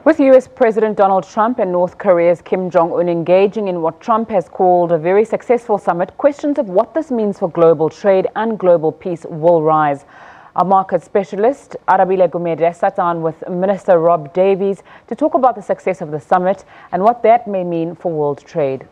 With US President Donald Trump and North Korea's Kim Jong-un engaging in what Trump has called a very successful summit, questions of what this means for global trade and global peace will rise. Our market specialist, Arabile Gumede, sat down with Minister Davies to talk about the success of the summit and what that may mean for world trade.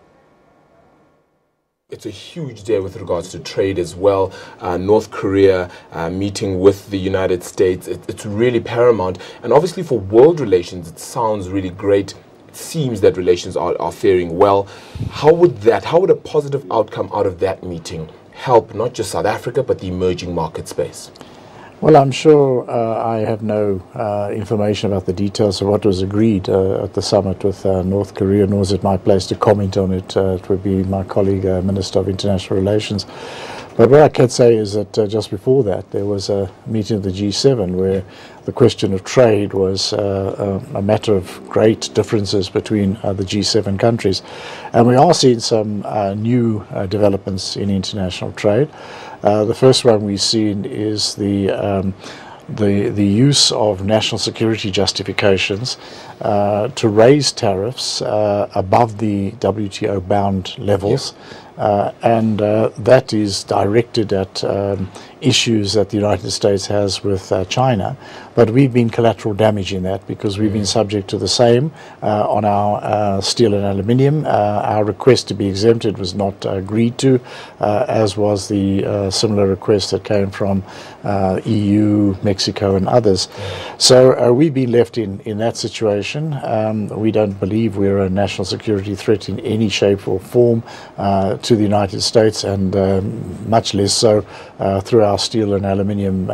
It's a huge day with regards to trade as well. North Korea meeting with the United States, it's really paramount. And obviously for world relations, it sounds really great. It seems that relations are faring well. How would a positive outcome out of that meeting help not just South Africa, but the emerging market space? Well, I'm sure I have no information about the details of what was agreed at the summit with North Korea, nor is it my place to comment on it. It would be my colleague, Minister of International Relations. But what I can say is that just before that, there was a meeting of the G7 where the question of trade was a matter of great differences between the G7 countries. And we are seeing some new developments in international trade. The first one we've seen is the use of national security justifications to raise tariffs above the WTO bound levels. And that is directed at issues that the United States has with China. But we've been collateral damage in that because we've been subject to the same on our steel and aluminium. Our request to be exempted was not agreed to, as was the similar request that came from EU, Mexico and others. So we've been left in that situation. We don't believe we're a national security threat in any shape or form to the United States, and much less so through our steel and aluminium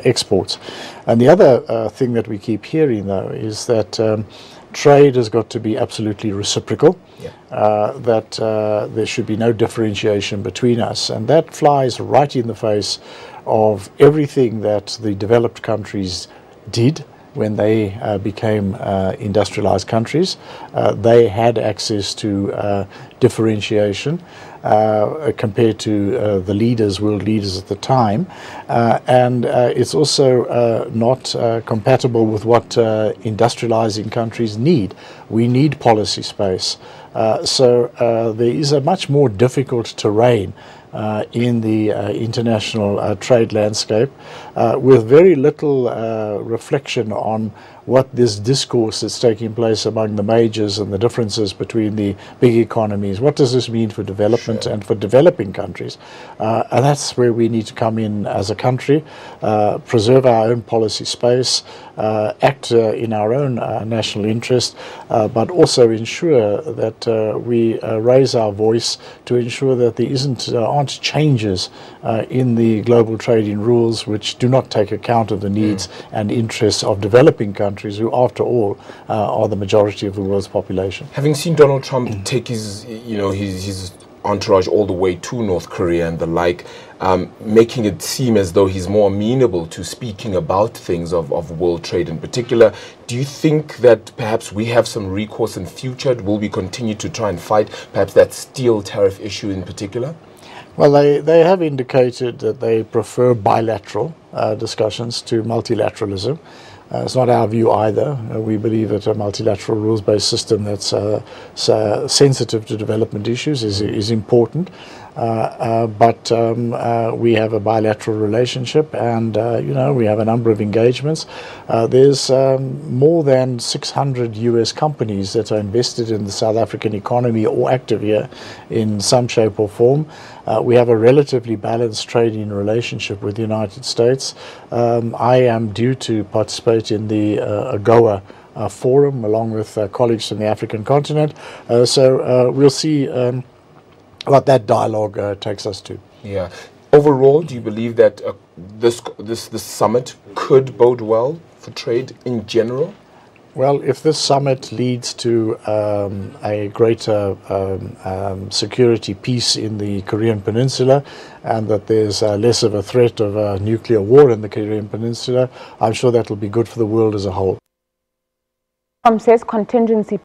exports. And the other thing that we keep hearing, though, is that trade has got to be absolutely reciprocal, that there should be no differentiation between us, and that flies right in the face of everything that the developed countries did when they became industrialized countries. They had access to differentiation compared to the world leaders at the time, and it's also not compatible with what industrializing countries need. We need policy space. So there is a much more difficult terrain in the international trade landscape, with very little reflection on what this discourse that's taking place among the majors and the differences between the big economies. What does this mean for development and for developing countries? And that's where we need to come in as a country, preserve our own policy space, act in our own national interest, but also ensure that we raise our voice to ensure that there aren't changes in the global trading rules which do not take account of the needs and interests of developing countries, who after all are the majority of the world's population. Having seen Donald Trump take his entourage all the way to North Korea and the like, making it seem as though he's more amenable to speaking about things of world trade in particular, do you think that perhaps we have some recourse in future? Will we continue to try and fight perhaps that steel tariff issue in particular? Well, they have indicated that they prefer bilateral discussions to multilateralism. It's not our view either. We believe that a multilateral rules-based system that's sensitive to development issues is important. But we have a bilateral relationship, and we have a number of engagements. There's more than 600 US companies that are invested in the South African economy or active here in some shape or form. We have a relatively balanced trading relationship with the United States. I am due to participate in the AGOA forum along with colleagues from the African continent. So we'll see what that dialogue takes us to. Yeah. Overall, do you believe that this summit could bode well for trade in general? Well, if this summit leads to a greater security peace in the Korean Peninsula, and that there's less of a threat of a nuclear war in the Korean Peninsula, I'm sure that will be good for the world as a whole. Trump says contingency